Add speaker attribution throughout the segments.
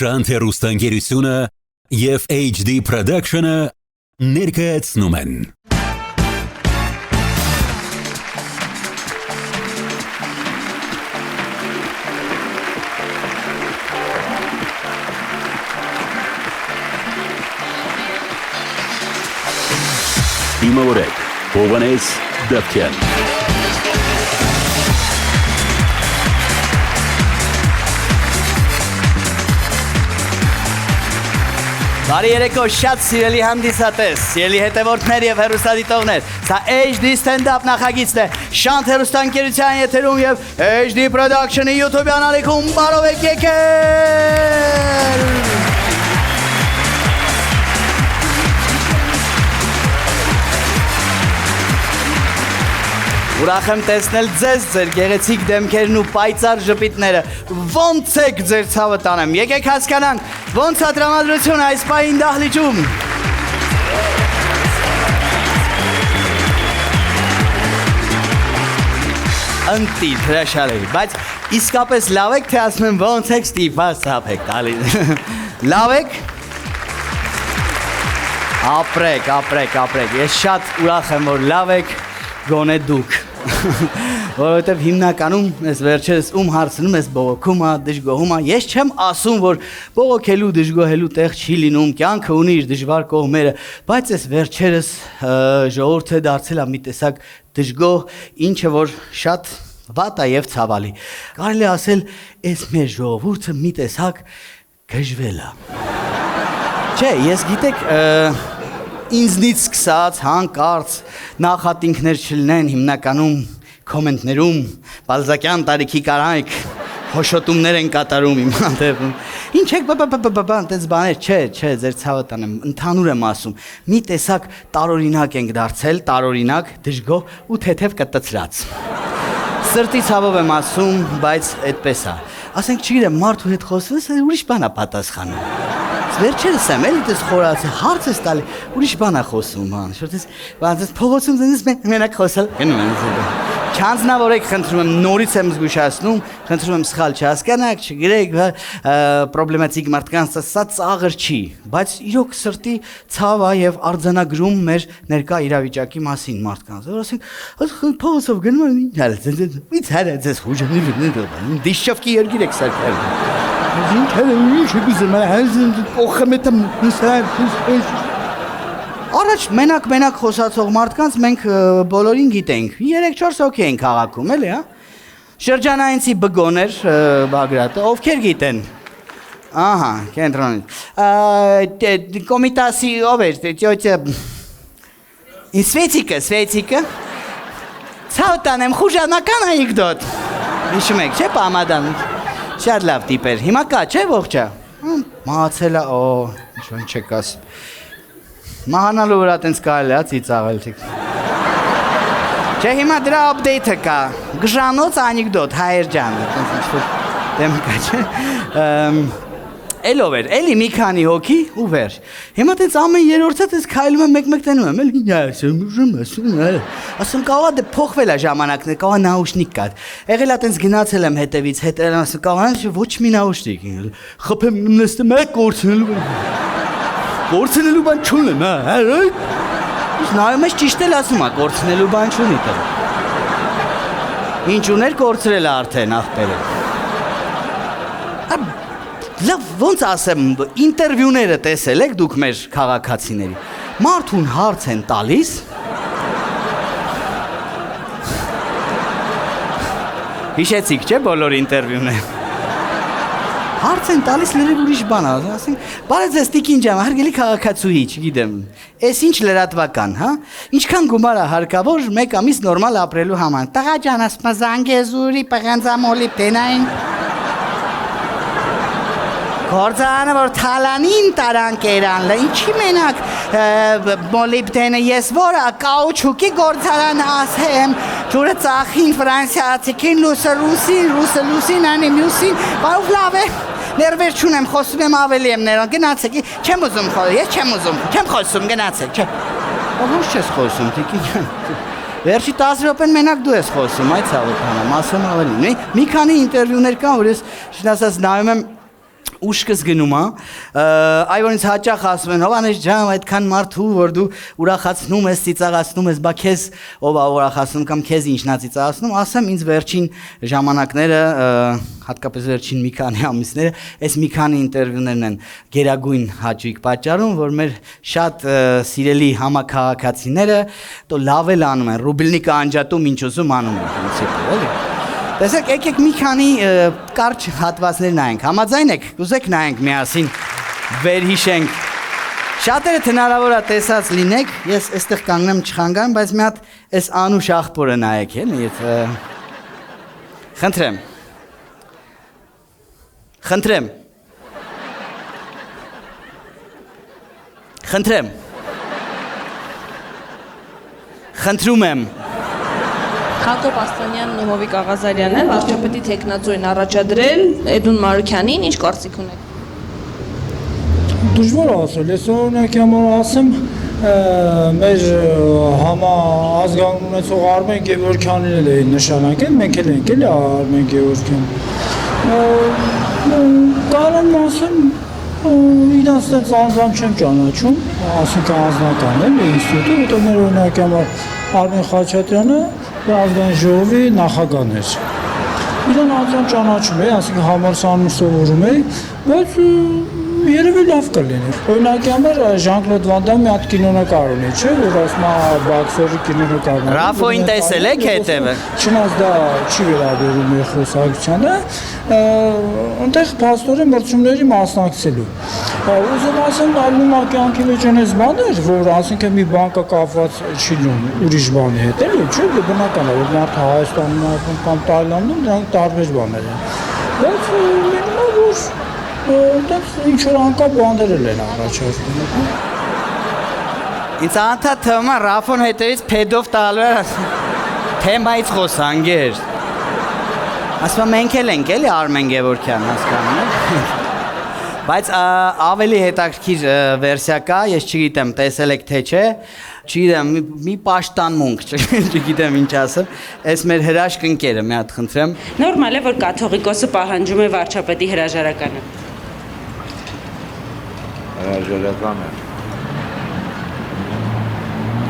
Speaker 1: Շանթ հեռուստաընկերությունը և HD Production-ը ներկայացնում են։ Իմավորեք, Հովանես Դավթյան։
Speaker 2: Բարի երեկո, շատ սիրելի հանդիսատես, սիրելի հետևորդներ և հեռուստադիտողներ, սա HD Stand-up նախագիծն է, Շանթ հեռուստաընկերության եթերում և HD Production-ի YouTube-յան ալիքում, բարով եք եկել։ Ուրախ եմ տեսնել ձեզ, ձեր գեղեցիկ դեմքերն ու պայծառ ժպիտները, ոնց եք ձեր ցավը տանեմ, եկեք հասկանանք, ոնց է տրամադրությունը այս պահին դահլիճում։ Ընտիր, հրաշալի, բայց իսկապես լավ եք, թե ասում եմ ոնց եք ստիպված ցավ եք տալիս։ Լավ եք։ Ապրեք, ես շատ ուրախ եմ, որ լավ եք, գոնե դուք։ Որովհետև հիմնականում ես վերջերս հարցնում ես բողոքում, դժգոհում, ես չեմ ասում, որ բողոքելու, դժգոհելու տեղ չի լինում, կյանքը ունի իր դժվար կողմերը, բայց ես վերջերս ժողովուրդը դարձել է մի տեսակ դժգոհ, ինչը որ շատ վատ է և ցավալի։ Կարելի է ասել, այս մեր ժողովուրդը մի տեսակ գժվել է։ Չէ, ես գիտեք, ինձնից սկսած հանկարծ նախատինքներ չլինեն հիմնականում կոմենտներում, բալզակյան տարիքի կարանք, հոշոտումներ են կատարում իմ հանդեպ։ Ինչ եք տես բաներ, չէ, ձեր ցավը տանեմ, ընդհանուր եմ ասում, մի տեսակ տարօրինակ ենք դարձել, տարօրինակ, դժգոհ ու թեթև կտցրած։ Սրտի ցավով եմ ասում, բայց այդպես է։ Ասենք չգիտեմ, մարդու հետ խոսվես, ուրիշ բան է պատասխանում։ Վերջերս եմ, էլի տես խորացի, հարց ես տալի, ուրիշ բան է խոսում, շորտես փողոցում ձենից մենակ խոսել, չանձնավորեք, խնդրում եմ, նորից եմ զգուշացնում, խնդրում եմ սխալ չհասկանաք, չգրեք, պրոբլեմատիկ մարդկանց սա ծաղր չի, բայց իրոք սրտի ցավ է և արձանագրում մեր ներկա իրավիճակի մասին մարդկանց, որ ասենք փողոցով գնում են, ձեզ խուժանի դիշովկի երգիր եք սարքել։ Առաջ մենակ խոսացող մարդկանց մենք բոլորին գիտենք, 3-4 հոգի են քաղաքում, էլի, շրջանայինցի բգոներ Բագրատը, ովքեր գիտեն, ահա, կենտրոնից, կոմիտասի ով էր, տյոտյը, Սվեցիկը, ցավ տանեմ, խուժանական անեկդոտ, հիշում եք, չէ պամադան, շատ լավ տիպ էր, հիմա կա, չէ ողջա, մահացել է, ինչ չեք ասում, մահանալու վրա տենց կարել է, ծիծաղել թիք, չէ հիմա դրա ապդեյթը կա, գժանոց անեկդոտ, հայեր ջան, դեմ կա, չէ, էլով էր, էլի մի քանի հոգի ու վերջ, հիմա տենց ամեն երորդը տենց քայլում եմ մեկ տենում եմ, էլի ասում կաղա դե փոխվել է ժամանակն է, կաղա նաուշնիկ կար, եղել է տենց գնացել եմ հետևից, ասում կաղա ոչ մի նաուշնիկ, խփեմ նստեմ կորցնելու բան չունեմ, նայում ես ճիշտ էլ ասում է, կորցնելու բան չունի տեղ, ինչ ուներ կորցրել է արդեն աղբերը, լավ ոնց ասեմ, ինտերվյուները տեսել եք դուք մեր քաղաքացիների, մարդուն հարց են տալիս, հիշեցիք չէ բոլոր ինտերվյուները, հարց են տալիս լրիվ ուրիշ բան, ասենք, բարև ձեզ տիկին ջան, հարգելի քաղաքացուհի, չգիտեմ, էս ինչ լրատվական, ինչքան գումար է հարկավոր մեկ ամիս նորմալ ապրելու համար, տղա ջան, ասում Զանգեզուրի պղանձամոլիբդենային Գործարանը, որ թալանին տարան կերան, ինչի մենակ մոլիբդենը ես որը կաուչուկի գործարան ասեմ, ջուրը ծախին, ֆրանսիացիքին, ռուսը լուսին, անի մյուսին, բարով լավ է, ներվեր չունեմ, խոսում եմ ավելի եմ ներան, գնացեք, չեմ ուզում խոսում, ես չեմ ուզում, չեմ խոսում, գնացեք, չէ, ոնց չես խոսում, տիկին, վերջի 10 րոպեն մենակ դու ես խոսում, այդ ցավոտ հանամ, ասեմ ավելի, մի քանի ինտերվյուներ կան, որ ես շնասած նայում եմ, ուշքս գնում է, այ որ ինձ հաճախ ասում են, Հովհաննես ջան, այդքան մարդու, որ դու ուրախացնում ես, ծիծաղացնում ես, բա քեզ ով է ուրախացնում կամ քեզ ինչն է ծիծաղացնում, ասեմ ինձ վերջին ժամանակները, հատկապես վերջին մի քանի ամիսները, այս մի քանի ինտերվյուներն են գերագույն հաճույք պատճառում, որ մեր շատ սիրելի համաքաղաքացիները տո լավ էլ անում են, ռուբլնիկը անջատում ինչ ուզում անում են, տեսեք, եկեք մի քանի կարճ հատվածներ նայենք, համաձայն եք, ուզեք նայենք միասին, վերհիշենք, շատերը հնարավոր է տեսած լինեք, ես այստեղ կանգնեմ չխանգարեմ, բայց մի հատ այս անուշ աղբորը նայեք, խնդրում եմ,
Speaker 3: Հակոբ Աստանյանն ու Հովիկ Աղազարյանը վարչապետի տեխնացու են առաջադրել Էդուն Մարուքյանին, ինչ կարծիք ունեք։
Speaker 4: Դժվար ասել, ես օրինակ համար ասեմ, մեր համաազգանուն ունեցող Արմեն Գևորգյանին էլ էին նշանակել, մենք էլ ենք էլի Արմեն Գևորգյան։ Կարող եմ ասեմ, իրանց դենց անձամ չեմ ճանաչում, ասենք անձնական էլ ինստիտուտը, որտեղ մեր օրինակ համար Արմեն Խաչատրյանը ազգային ժողովի նախագահն էր։ Իրան անձամբ ճանաչում է, ասենք համալսարանում սովորում է, բայց երևի լավ կլիներ։ Օրինակ համար Ժան-Կլոդ Վան Դամը մի հատ կինոնկար ունի, չէ՞, որ ասում է բաքսերի կինոնկարն է։
Speaker 2: Ռաֆոին տեսել եք հետևը։
Speaker 4: Չնայած դա չի վերաբերում իր խոսակցությանը, այնտեղ փաստորեն մրցումների մասնակցելու։ Ուզում ասեմ, ալնումա կյանքի մեջ այնպես բաներ, որ ասենք մի բանկա կապված չի լինում ուրիշ բանի հետ, էլի, չէ՞, բնական է, որ մարդը Հայաստանում կամ Թայլանդում դրանք տարբեր բաներ են։ Բայց մենումա որ այնտեղ ինչ-որ անկապ բաներ են առաջարկում։
Speaker 2: Ինձ անդադ թվում է Ռաֆոն հետևից փեդով տալու է թեմայից խոսանգեր։ Ասում մենք էլ ենք էլի Արմեն Գևորգյան հասկանում եք։ Բայց ավելի հետաքրքիր վերսիա կա, ես չգիտեմ, տեսել եք թե չէ, չգիտեմ, մի պաշտանմունք, չգիտեմ ինչ ասեմ, այս մեր հրաշք ընկերը, մի հատ խնդրեմ։
Speaker 3: Նորմալ է, որ կաթողիկոսը պահանջում է վարչապետի հրաժարականը։
Speaker 5: Հրաժարականը։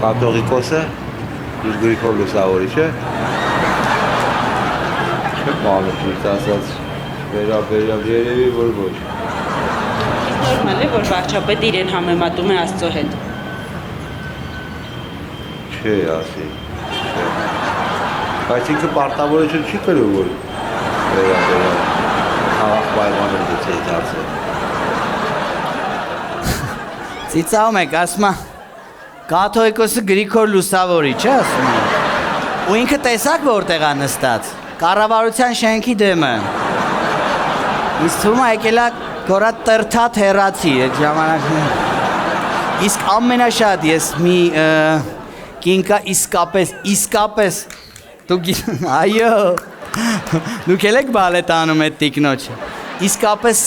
Speaker 5: Կաթողիկոսը Գրիգոր Լուսավորիչը չեմ մանուկ ասած վերաբերյալ երևի որ ոչ։
Speaker 3: Նորմալ է, որ վարչապետը իրեն համեմատում է Աստծո հետ։
Speaker 5: Չէ, ասի։ Բայց ինքը պարտավորություն չի կրում, որ վերաբերյալ խաղաղ պայմաններ գուցե դարձել։
Speaker 2: Ծիծաղում եք, ասում է կաթողիկոսը Գրիգոր Լուսավորիչը, ասում է։ Ու ինքը տեսակ որտեղ է նստած, կառավարության շենքի դեմը։ Իսկ թվում է եկել է Գորա տրթատ հեռացի այդ ժամանակն։ Իսկ ամենաշատ ես մի կինկա իսկապես այո դուք եք բալետ անում այդ տիկնոջը։ Իսկապես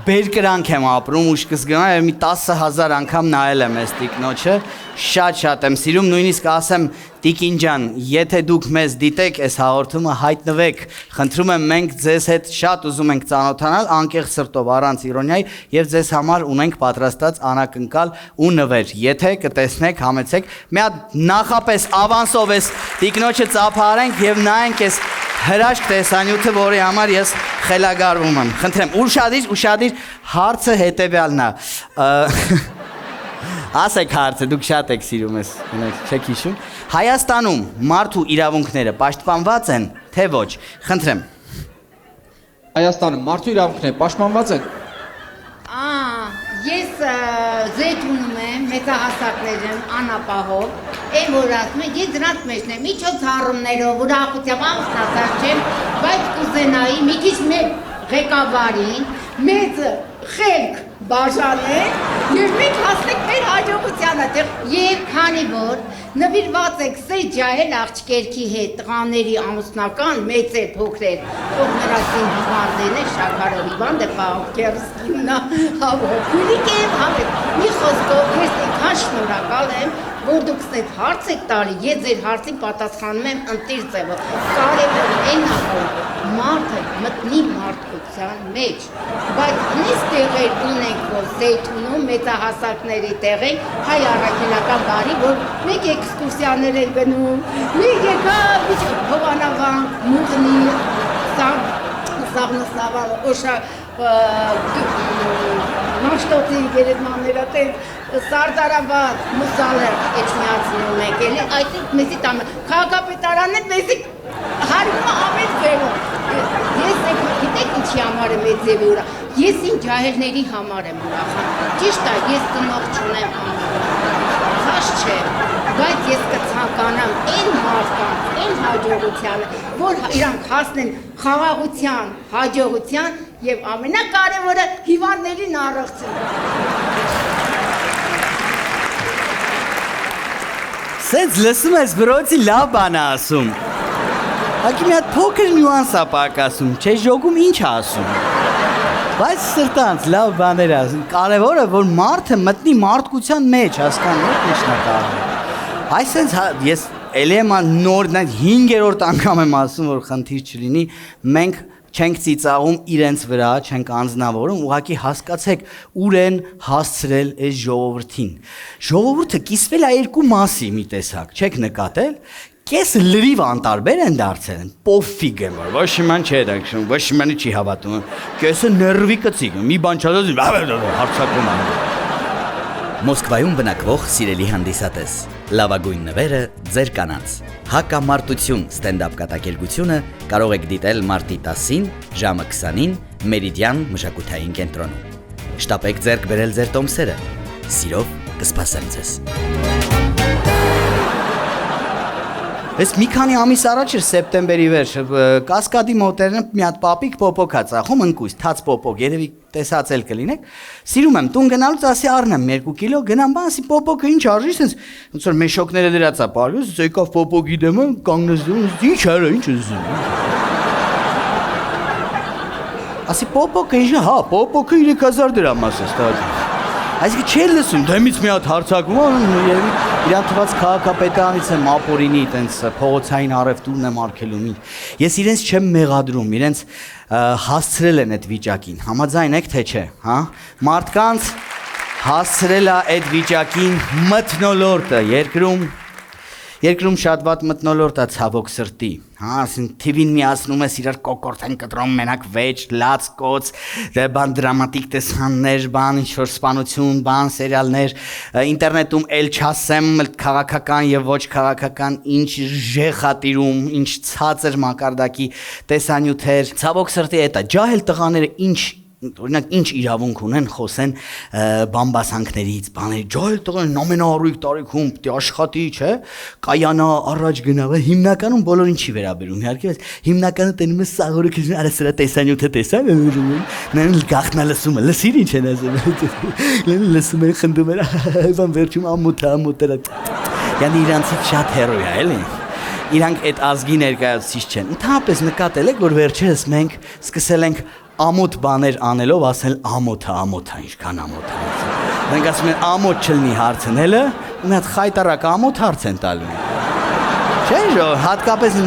Speaker 2: բերկրանք եմ ապրում ու սկզբում եմ մի 10,000 անգամ նայել եմ այս տիկնոջը, շատ եմ սիրում, նույնիսկ ասեմ Տիկին ջան, եթե դուք մեզ դիտեք, այս հաղորդումը հայտնվեք, խնդրում եմ մենք ձեզ հետ շատ ուզում ենք ծանոթանալ, անկեղծ սրտով, առանց իրոնիայի, եւ ձեզ համար ունենք պատրաստած անակնկալ ու նվեր։ Եթե կտեսնեք, համեցեք, մի հատ նախապես ավանսով այս տիկնոջը ծափարենք եւ նայենք այս հրաշք տեսանյութը, որի համար ես խելագարվում եմ։ Խնդրեմ, ուշադիր հարցը հետեւյալն է։ Ասեք հարցը, դուք շատ եք սիրում ես, չեք հիշում։ Հայաստանում մարդու իրավունքները պաշտպանված են, թե ոչ։ Խնդրեմ։
Speaker 6: Հայաստանում մարդու իրավունքները պաշտպանված են։
Speaker 7: Ես զետ ունում եմ, մեծահասակներ եմ, անապահով, եմ որ ասում եմ, ես դրանց մեջն եմ, միջոցառումներով, ուրախությամբ ամուսնացած չեմ, բայց կուզենայի մի քիչ մեր ղեկավարին, մեծ խելք բաժանել եւ մենք հասնենք մեր հաջողությանը եւ քանի որ նվիրված եք Սեջայել աղջկերքի հետ տղաների ամուսնական մեծ է փոքրեր ով նրանցին հիվանդեն է շաքարով հիվանդ է պահոքերսկիննա հավոքունիկ եմ հավեք մի խոսքով ես այնքան շնորհակալ եմ որ դուք ստեդ հարց եք տալի ես ձեր հարցին պատասխանում եմ ընտիր ձևով կարևոր այն է որ մարդը մտնի մարդուց խաղաղության մեջ, բայց նույնիսկ տեղեր ունենք, որ Զեյթունում մեծահասակների տեղեր հայ առաքելական բարի, որ մեկ էքսկուրսիաներ են գնում, մեկ եկա Հովանավան, Մուղնի, Սաղնսավան, Օշա, Մաշտոցի գերեզմանները, Սարդարաբադ, Մուսալեր էջմիածնում եք, էլի, այսինք մեզի տամը, քաղաքապետարանն է մեզի հարվում ամեն ձևով, ես գիտեք ինչի համար եմ այդ ձևի ուրա, ես ինչ ջահելների համար եմ ուրախան, ճիշտ է, ես ծնող չունեմ խաշ չէ, բայց ես կցանկանամ այն մարդկանց, այն հաջողությանը, որ իրանք հասնեն խաղաղության, հաջողության և ամենակարևորը հիվանդներին առողջություն։
Speaker 2: Սենց լսում ես բրոցի լավ բան ասում։ Հակի մի հատ փոքր նյուանս է պակասում, չէ ժոգում ինչ ասում։ Բայց սրտանց լավ բաներ ասում։ Կարևորը որ մարդը մտնի մարդկության մեջ, հասկանում եք ինչն է կարևորը։ Այսինքն ես էլի եմ նոր 5-րդ անգամ եմ ասում, որ խնդիր չլինի, մենք չենք ծիծաղում իրենց վրա, չենք անձնավորում, ուղղակի հասկացեք ուր են հասցրել այս ժողովրդին։ Ժողովուրդը կիսվել է երկու մասի մի տեսակ, չեք նկատել։ Կեսը լրիվ անտարբեր են դարձել, պոֆիգ են, որ ոչ իման չէ դակշում, ոչ իմանի չի հավատում, կեսը ներվի կծիկ, մի բան չադոզի, հարցակում ան։
Speaker 8: Մոսկվայում բնակվող սիրելի հանդիսատես, լավագույն նվերը ձեր կանանց։ Հակամարտություն ստենդափ կատակերգությունը կարող եք դիտել մարտի 10-ին, ժամը 20-ին, Մերիդիան մշակութային կենտրոնում։ Շտապեք ձեռք բերել ձեր տոմսերը։ Սիրով կսպասեմ ձեզ։
Speaker 2: Ես մի քանի ամիս առաջ էր սեպտեմբերի վերջը, Կասկադի մոտերն մի հատ պապիկ պոպոկ ա ծախում, ընկույզ, թաց պոպոկ, երևի տեսածել կլինեք։ Սիրում եմ տուն գնալուց ասի առնեմ 2 կիլո, գնամ բան, ասի պոպոկը ինչ արժի, սենց ոնց որ մեշոկները դրած ա պարուս, եկավ պոպոկի դեմը, կանգնեց դու, ինչ արա, ինչ ուզում։ Ասի պոպոկը ինչ, հա, պոպոկը 3000 դրամ ասես, տա։ Այսինքն չէր լսում, դեմից մի հատ հարցակում, երևի իրան թված քաղաքապետարանից եմ ապորինի, տենց փողոցային առևտուրն եմ արգելում։ Ես իրենց չեմ մեղադրում, իրենց հասցրել են այդ վիճակին, համաձայն եք թե չէ, հա? Մարդկանց հասցրել է այդ վիճակին մթնոլորտը երկրում շատ վատ մթնոլորտ է ցավոք սրտի, հա, ասին TV-ին միացնում ես իրար կոկորտ են կտրում մենակ վեճ, լաց, կոց, բան դրամատիկ տեսաններ, բան ինչ-որ սպանություն, բան սերիալներ, ինտերնետում էլ չասեմ քաղաքական եւ ոչ քաղաքական ինչ ժեխատիրում, ինչ ցածր մակարդակի տեսանյութեր, ցավոք սրտի էտա, ջահել տղաները ինչ օրինակ ինչ իրավունք ունեն խոսեն բամբասանքներից, բաների, ջահել տղան ամենահարույկ տարիքում պիտի աշխատի, չէ, կայանա, առաջ գնա, հիմնականում բոլորին չի վերաբերում, իհարկե, հիմնականը տենում է սաղորը քիչ արա սրա տեսանյութը տեսա, նեն գախնա լսումը, լսիր ինչ են ասում, լսում են խնդում են, բան վերջում ամոթը, յանի իրանցից շատ հերոյ է, էլի։ Իրանք այդ ազգի ներկայացուցիչ չեն։ Ընդհանրապես նկատել եք, որ վերջերս մենք սկսել ենք ամոթ բաներ անելով ասել ամոթա, ինչքան ամոթ է։ Մենք ասում են ամոթ չլինի հարցնելը, ու մի հատ խայտարակ ամոթ հարց են տալու։ Չէ՞ ժո, հատկապես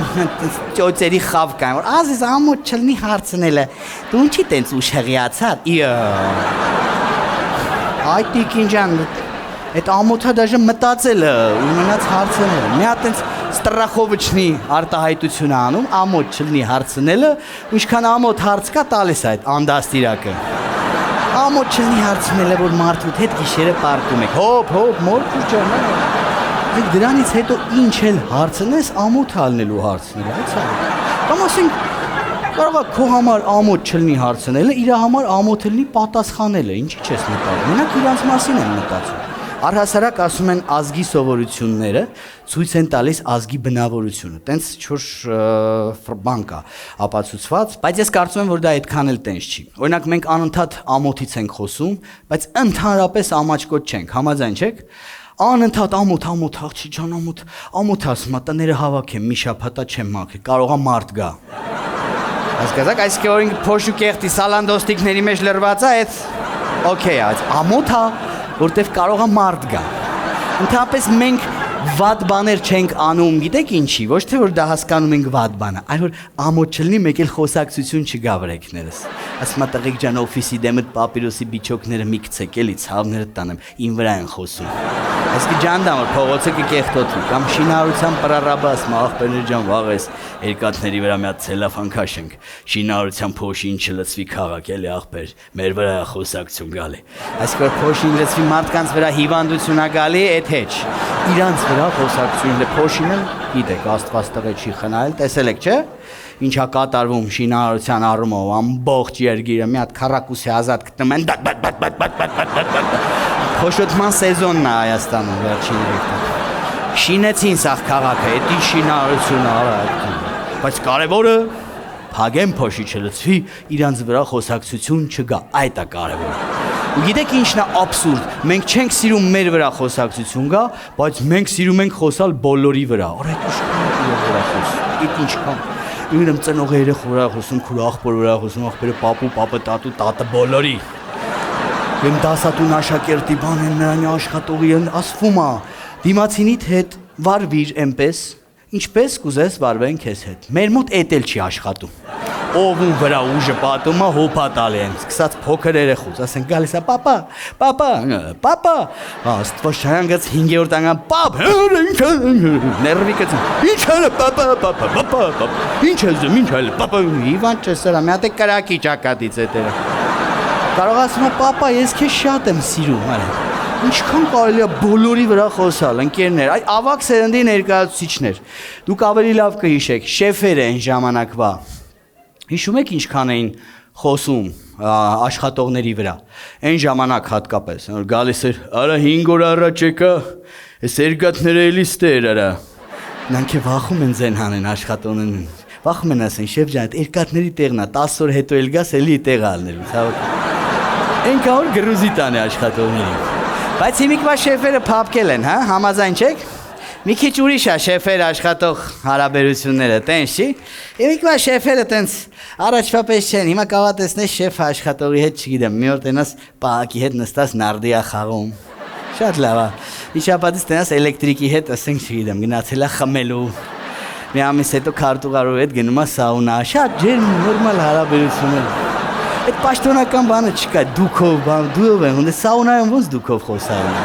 Speaker 2: ծոցերի խավ կան, որ ազիզ ամոթ չլինի հարցնելը։ Դու ինչի տենց ուշ հղիացած։ Այ տիկին ջան, այդ ամոթա դաժե մտածելը ու մնաց հարցնելը։ Մի հատ տենց Ստրախովիչնի արտահայտություն անում, ամոթ չլինի հարցնելը, ու ինչքան ամոթ հարց կա տալիս այդ անդաստիրակը։ Ամոթ չլինի հարցնելը, որ մարդուդ հետ գիշերը պարկում եք, հոп, մորքուր ջան։ Դրանից հետո ինչ էլ հարցնես, ամոթ ալնելու հարցնել, այցա։ Կամ ասենք, կարող է քո համար ամոթ չլինի հարցնելը, իր համար ամոթ լինի պատասխանելը, ինչի չես մտածում, մենակ իրանց մասին են մտածում։ Առհասարակ ասում են ազգի սովորությունները ցույց են տալիս ազգի բնավորությունը։ Տենց չոր բան կա ապացուցված, բայց ես կարծում եմ, որ դա այդքան էլ տենց չի։ Օրինակ մենք անընդհատ ամոթից ենք խոսում, բայց ընդհանրապես ամաչկոտ չենք, համաձայն չեք։ Անընդհատ ամոթ, աղջի ջան, ամոթ ասում, տները հավաքեմ, մի շաբաթա չեմ մաքրի, կարողա մարդ գա։ Հասկացաք, այսինքն որ ինքը փոշու կեղտի սալանդոստիկների մեջ լրված է, այդ օքեյ է, ամոթ է, որտեվ կարող է մարդ գա։ Ընդհանրապես մենք վատ բաներ չենք անում, գիտեք ինչի, ոչ թե որ դա հասկանում ենք վատ բանը, այլ որ ամոթ չլինի մեկ էլ խոսակցություն չգա վրեքներս։ Ասում եմ տղեկ ջան օֆիսի դեմդ պապիրոսի բիչոկները մի գցեք էլի ցավները տանեմ, ին վրա են խոսում։ Այսինքն ջանդամ որ փողոցը կկեղտոտվի կամ շինարարության պրարաբը ասում աղբերներ ջան վաղ էս երկաթների վրա մի հատ ցելոֆան քաշենք, շինարարության փոշին չլցվի քաղաք էլի աղբեր, մեր վրա խոսակցություն գալի։ Այսինքն որ փոշին լցվի մարդկանց վրա հիվանդություն ա գալի, այդ հեչ։ Իրանց վրա խոսակցությունն է փոշինը, գիտեք, Աստված տղե չի խնայել, տեսել եք, չէ՞։ Ինչա կատարվում շինարարության առումով, ամբողջ երգիրը մի հատ քառակուսի ազատ գտնում են, փոշոտման սեզոնն է Հայաստանում վերջին 3 տարի։ Շինեցին սաղ քաղաքը, էդի շինարարությունը արա, բայց կարևորը փագեն փոշի չլցվի, իրանց վրա խոսակցություն չգա, այդ է կարևորը։ Ու գիտեք ինչն է աբսուրդ, մենք չենք սիրում մեր վրա խոսակցություն գա, բայց մենք սիրում ենք խոսալ բոլորի վրա։ Արա այդ ինչքան Ուրեմն ծնողը երեխու վրա խոսում, քուր աղբոր վրա խոսում, աղբերը պապու, պապը, տատու, տատը բոլորի։ Եմ դասատուն աշակերտի բան են նրան աշխատողի են ասվում է, դիմացինիդ հետ վարվիր էնպես, ինչպես կուզես վարվեն քեզ հետ։ Մեր մոտ էդ էլ չի աշխատում։ Ովուն վրա ուժը պատում է հոփա տալի են, սկսած փոքր երեխուց, ասեն գալիս է պապա, պապա, պապա, Աստված շանգած 5-րդ անգամ պապ, ներվի կծում, ինչ է պապա, պապա, պապա, ինչ է զում, ինչ է պապա, Իվան չսրա, մի հատ է կրակի ճակատից հետերը։ Կարող ասում է պապա, ես քեզ շատ եմ սիրում, արեն։ Ինչքան կարելի է բոլորի վրա խոսալ, ընկերներ, այդ ավակ սերնդի ներկայացուցիչներ։ Դուք ավելի լավ կհիշեք, շեֆեր են ժամանակվա։ Հիշում եք ինչքան էին խոսում աշխատողների վրա։ Այն ժամանակ հատկապես, որ գալիս էր, արա 5 օր առաջ եկա, այս երկաթները էլի ստեր արա։ Նրանք վախում են ձեն հանեն աշխատողներին։ Վախում են ասեն, շեֆ ջան, այդ երկաթների տեղն է, 10 օր հետո էլ գաս էլի տեղ ալնելու, ցավոք։ Այնքան որ գրուզի տան է աշխատողներին։ Բայց հիմիկվա շեֆերը փափկել են, հա, համաձայն չեք։ Մի քիչ ուրիշ է շեֆեր աշխատող հարաբերությունները, տենց չի։ Հիմիկվա շեֆերը տենց առաջվա պես չեն, հիմա կարող տեսնես շեֆ աշխատողի հետ, չգիտեմ, մի օր տենաս պահակի հետ նստած նարդի է խաղում։ Շատ լավ է։ Իշապատից տենաս էլեկտրիկի հետ, ասենք, չգիտեմ, գնացել է խմելու։ Մի ամիս հետո քարտուղարով հետ գնում է սաունա, շատ ջերմ նորմալ հարաբերություններ։ Այդ պաշտոնական բանը չկա, դուքով բան, դուով են, ունե սաունայում ոնց դուքով խոսալ են։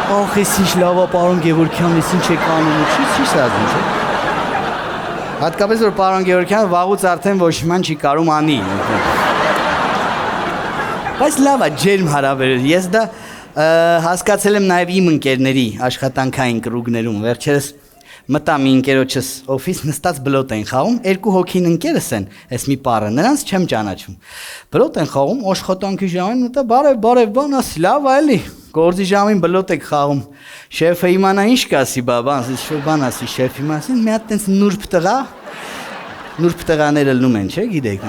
Speaker 2: Ախ, ես ինչ լավ է, պարոն Գևորգյան, ես ինչ եք անում, չի սազում, չէ։ Հատկապես, որ պարոն Գևորգյանը վաղուց արդեն ոչ ման չի կարում անի։ Բայց լավ է, ջերմ հարաբերություն, ես դա հասկացել եմ նաև իմ ընկերների աշխատանքային կրուգներում, վերջերս մտա մի ընկերոջս օֆիս նստած բլոտ են խաղում, 2 հոգին ընկերս են, այս մի պարը, նրանց չեմ ճանաչում։ Բլոտ են խաղում, աշխատանքի ժամին մտա բարև բան ասի, լավ այլի, գործի ժամին բլոտ եք խաղում։ Շեֆը իմանա ինչ կասի, բան ասի, շեֆ իմանա, ասի, մի հատ տենց նուրբ տղաները լնում են, չէ, գիտեք,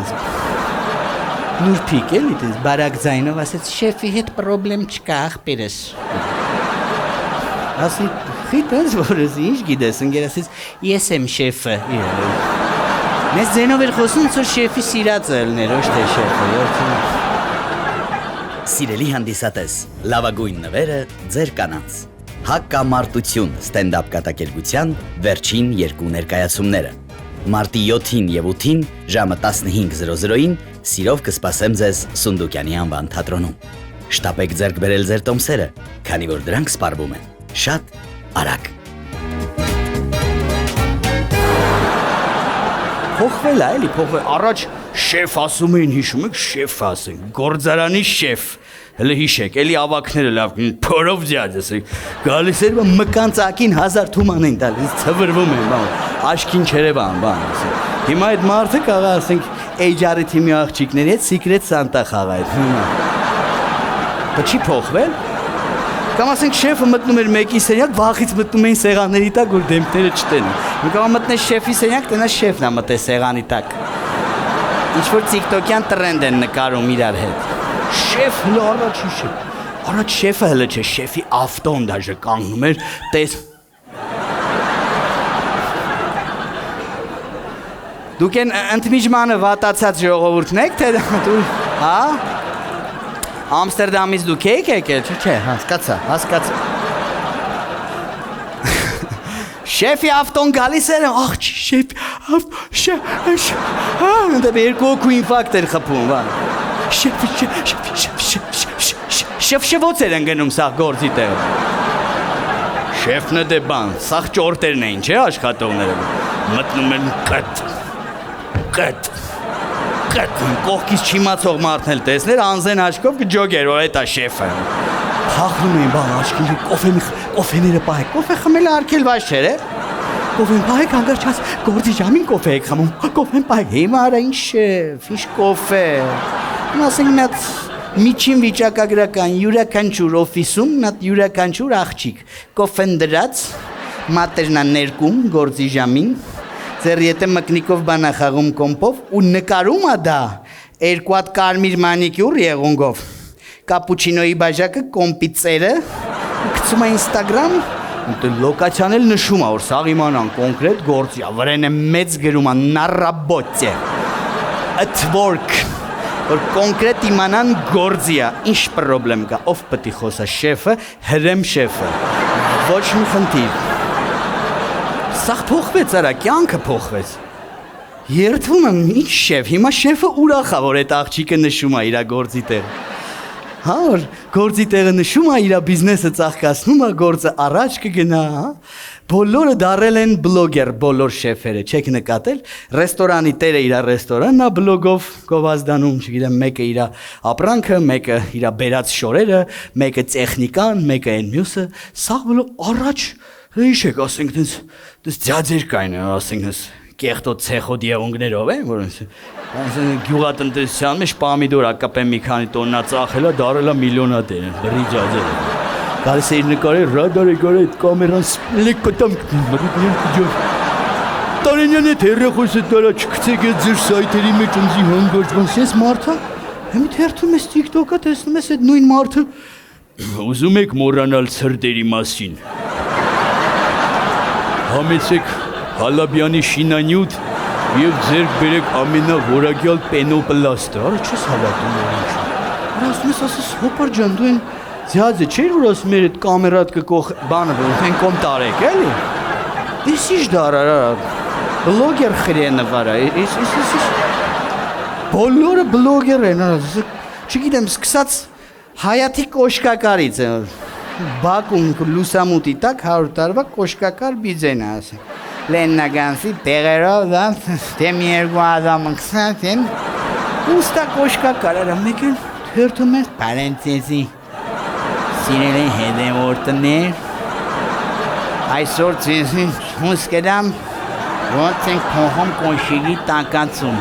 Speaker 2: նուրբիկ էլի, տենց բարակ ձայնով ասեց, շեֆի հետ պրոբլեմ չկա, աղբերս։ Ասի, խիտենց որ ես ինչ գիտես, ընկեր ասեց, ես եմ շեֆը։ Մեզ ձենով էր խոսում, որ շեֆի սիրածը ելներ, ոչ թե շեֆը։
Speaker 8: Սիրելի հանդիսատես, լավագույն նվերը ձեր կանանց։ Հակամարտություն ստենդափ կատակերգության վերջին 2 ներկայացումները։ Մարտի 7-ին եւ 8-ին ժամը 15:00-ին սիրով կսպասեմ ձեզ Սունդուկյանի անվան թատրոնում։ Շտապեք ձեռք բերել ձեր տոմսերը, քանի որ դրանք սպառվում են շատ արագ։
Speaker 2: Փոխվել է, էլի փոխվել։ Առաջ շեֆ ասում էին, հիշում եք, շեֆ ասեն, գործարանի շեֆ։ Հələ հիշեք, էլի ավակները լավ, փորով ձյաձ ասեք։ Գալիս էր մկանցակին 1000 թուման են տալիս, ցվրվում են, բան, աշքին չերևան, բան ասենք։ Հիմա այդ մարդը կարող ասենք HR-ի թիմի աղջիկների հետ Secret Santa խաղա այդ։ Դա չի փոխվել։ Կամ ասենք շեֆը մտնում էր մեկի սենյակ, վախից մտնում էին սեղանների տակ, որ դեմքները չտենան։ Մի կարող մտնես շեֆի սենյակ, տնաս շեֆն է մտել սեղանի տակ։ Ինչ որ TikTok-յան տրենդ են նկարում իրար հետ։ Շեֆ հլը առաջ հիշեք։ Առաջ շեֆը հլը չէ, շեֆի ավտոն դաժե կանգնում էր, տես։ Դուք են ընդմիջմանը վատացած ժողովուրդն եք, թե դու, հա? Ամստերդամից դուք եք եկել, չէ, հասկացա։ Շեֆի ավտոն գալիս էր, ախ, դե երկու օքու ինֆակտ էր խփում, բան։ Շեֆ էր ընկնում սաղ գործի տեղը։ Շեֆն է դե բան, սաղ ճորտերն էին, չէ՞ աշխատողները։ Մտնում են կտ, կողքից չիմացող մարդն էլ տեսներ, անզեն աչքով կջոգեր, որ էտա շեֆը։ Թախնում էին բան աչքին, կոֆեները պահեք, կոֆե խմելը արգելված չէր, կոֆեն պահեք, անգարչած գործի ժամին կոֆե եք խմում, կոֆեն պահեք, հիմա արա ինչ շեֆ, ինչ կոֆե։ Ասենք մյատ միջին վիճակագրական յուրաքանչյուր օֆիսում, մյատ յուրաքանչյուր աղջիկ, կոֆեն դրած, մատերնա ներկում գործի ժամին, ձեր եթե մկնիկով բանա խաղում կոմպով ու նկարում ա դա երկու հատ կարմիր մանիկյուր եղունգով կապուչինոյի բաժակը կոմպի ծերը գցում է Instagram լոկացիան էլ նշում ա որ սաղ իմանան կոնկրետ գործի ա վրեն է մեծ գրում ա նարաբոտ է at work որ կոնկրետ իմանան գործի ա ինչ պրոբլեմ կա ով պետք է խոսա շեֆը հրեմ շեֆը ոչ մի խնդիր Սաղ փոխվեց արա, կյանքը փոխվեց։ Երդվում եմ, ինչ շեֆ, հիմա շեֆը ուրախ ա, որ այդ աղջիկը նշում ա իրա գործի տեղը։ Հա, որ գործի տեղը նշում ա, իրա բիզնեսը ծաղկացնում ա, գործը առաջ կգնա, հա։ Բոլորը դարել են բլոգեր, բոլոր շեֆերը, չեք նկատել, ռեստորանի տերը իրա ռեստորանն ա բլոգով գովազդանում, չգիտեմ, մեկը իրա ապրանքը, մեկը իրա բերած շորերը, մեկը տեխնիկան, մեկը այն մյուսը, սաղ բոլոր առաջ Ինչ եք, ասենք դες ձյաձեր կային, ասենք դες կեղտոտ ցեխոտ եղունգներով են, որ ասենք գյուղատնտեսության մեջ պամիդոր ակապեն մի քանի տոննա ծախելա, դարելա միլիոնատեր, բռի ջաձեր։ Գալիս է իր նկարել, ռադարը գարը այդ կամերան սպլիկ կտամ, Տարենյան այդ հեռախոսը տարա չկցեք այդ ձեր սայթերի մեջ ընձի հանգարճվանս, ես մարդա, հեմի թերթում ես TikTok-ը, տեսնում ես այդ նույն մարդը, ուզում եք մոռանալ ցրտերի մասին։ Համեցեք Հալաբյանի շինանյութ և ձերք բերեք ամենավորագյալ պենոպլաստը, արա չես հավատում որ ինչ։ Արա ասում ես ասես հոպար ջան դու են ձյաձը չէր որ ասում էր այդ կամերատ կկող բանը որ են կոմ տարեք էլի։ Ես ինչ դար արա բլոգեր խրենը վարա, բոլորը բլոգեր են, չգիտեմ սկսած հայաթի կոշկակարից են Բակում լուսամուտի տակ 100 տարվա կոշկակար բիձեն է ասենք։ Լեննագանսի տեղերով դա դեմ երկու ադամը կսած են ուստա կոշկակար արա մեկ են թերթում ես պարենցեսի սիրել են հետևորդներ այսօր ծեսին հունս կդամ ոնց ենք փոխում կոշիկի տակացում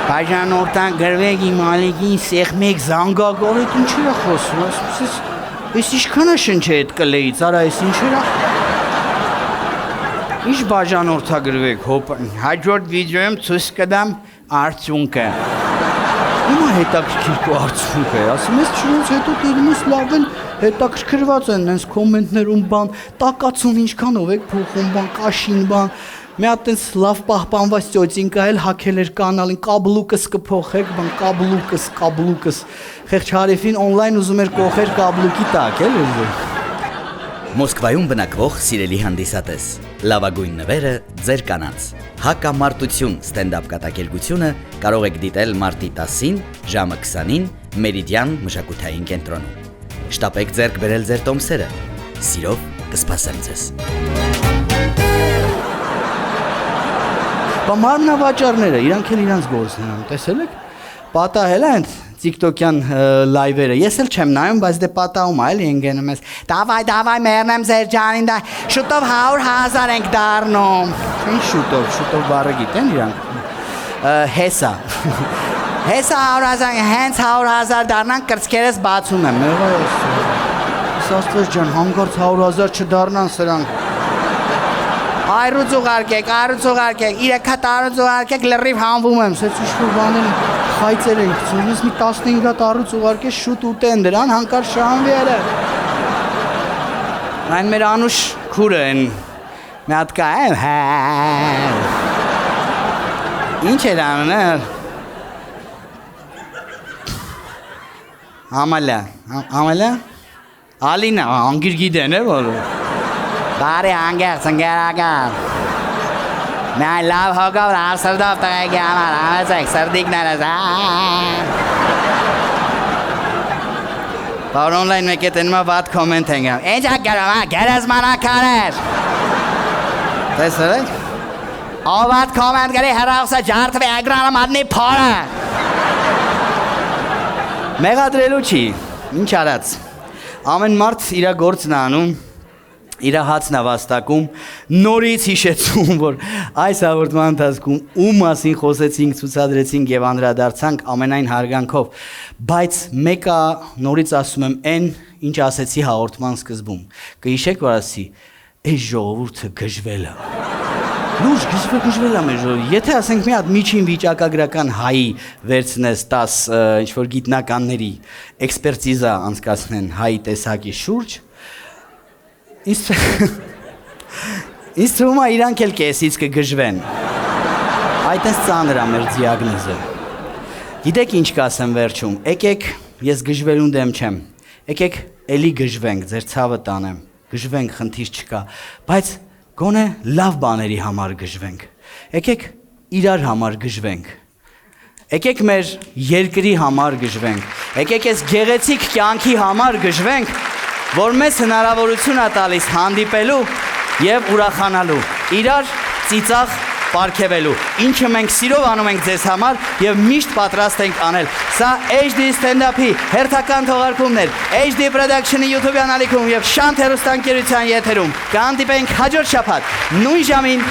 Speaker 2: բաժանորդան գրվեք իմ ալիքին սեղմեք զանգագորիտ ինչ է խոսում ասում Ես ինչքան է շնչ է այդ կլեից, արա ես ինչ երա Ինչ բաժանորդագրվեք, հաջորդ վիդեոյում ցույց կտամ արդյունքը Հիմա հետաքրքիր կո արդյունքը է, ասում ես չնոց հետո տերում ես լավ են հետաքրքրված են նենց կոմենտներում բան, տակացում ինչքանով եք փոխում բան, կաշին բան Մի հատ տենց լավ պահպանված ծոցին կա էլ հակել էր կանալին, կաբլուկս կփոխեք, բան կաբլուկս Խեղճ հարիֆին օնլայն ուզում էր կողեր կաբլուկի տակ, էլ
Speaker 8: Մոսկվայում բնակվող սիրելի հանդիսատես, լավագույն նվերը ձեր կանանց։ Հակամարտություն ստենդափ կատակերգությունը կարող եք դիտել մարտի 10-ին, ժամը 20-ին Մերիդիան մշակութային կենտրոնում։ Շտապեք ձեռք բերել ձեր տոմսերը։ Սիրով կսպասեմ ձեզ։
Speaker 2: Մարմնավաճառները, իրանք էլ իրանց գործն են, տեսել եք, պատահել են TikTok-յան լայվերը, ես էլ չեմ նայում, բայց դե պատահում այլ ենգենում ես, դավայ մերնեմ ձեր ջանին, շուտով 100,000 ենք դառնում, ինչ շուտով բառը գիտեն իրանք, հեսա, հեսա 100,000, հենց 100,000 դառնան կրծքերս բացում եմ, Աստված ջան, հանգարց 100,000 չդառնան սրանք, Այրուց ուղարկեք, 3 հատ առուց ուղարկեք, լրիվ հանվում եմ, սեծ ինչ-որ բաներ խայծեր ենք, ծունես մի 15 հատ առուց ուղարկեք, շուտ ուտեն դրան, հանկար շանվի արա։ Այն մեր անուշ քուրը են, մի հատ կա եմ, ինչ էր անում, Ամալյա, Ալինա, անգիր գիտեն է, որ Բարի անգեղ ծնգերական։ Միայն լավ հոգով հարսրդով տղեկի համար, համեցեք սրդիկներս, Որ օնլայն մեկ էտ ենմա վատ կոմենտ են գամ, ինչ ակերում, գերեզմանակարեր։ Տեսր եք? O վատ կոմենտ գերի հրաղսը ջարդվի ագրանը մատնի փորը։ Մեղադրելու չի, ինչ արած, ամեն մարդ իրա գործն անում, իրա հացն ավաստակում, նորից հիշեցում, որ այս հաղորդման ընթացքում ու մասին խոսեցինք, ցուցադրեցինք եւ անդրադարձանք ամենայն հարգանքով, բայց մեկը նորից ասում եմ այն, ինչ ասեցի հաղորդման սկզբում, կհիշեք, որ ասի, այս ժողովուրդը գժվել է։ Լուրջ գժվել է մեր ժողովուրդը, եթե ասենք մի հատ միջին վիճակագրական հայի վերցնես 10 ինչ-որ գիտնականների էքսպերտիզա անցկացնեն հայի տեսակի շուրջ, Ինձ թվում է իրանք էլ կեսից կգժվեն։ Այդպես ծանր է մեր դիագնոզը։ Գիտեք ինչ կասեմ վերջում, եկեք, ես գժվելուն դեմ չեմ, եկեք էլի գժվենք, ձեր ցավը տանեմ, գժվենք, խնդիր չկա, բայց գոնե լավ բաների համար գժվենք, եկեք իրար համար գժվենք, եկեք մեր երկրի համար գժվենք, եկեք այս գեղեցիկ կյանքի համար գժվենք, որ մեզ հնարավորություն է տալիս հանդիպելու և ուրախանալու, իրար ծիծաղ պարգևելու, ինչը մենք սիրով անում ենք ձեզ համար և միշտ պատրաստ ենք անել։ Սա HD Stand-up-ի հերթական թողարկումներ, HD Production-ի YouTube-յան ալիքում և Շանթ հեռուստաընկերության եթերում։ Կհանդիպենք հաջորդ շաբաթ, նույն ժամին,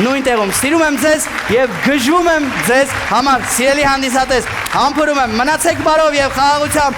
Speaker 2: նույն տեղում։ Սիրում եմ ձեզ և գժվում եմ ձեզ համար, սիրելի հանդիսատես, համբուրում եմ, մնացեք բարով և խաղաղությամբ,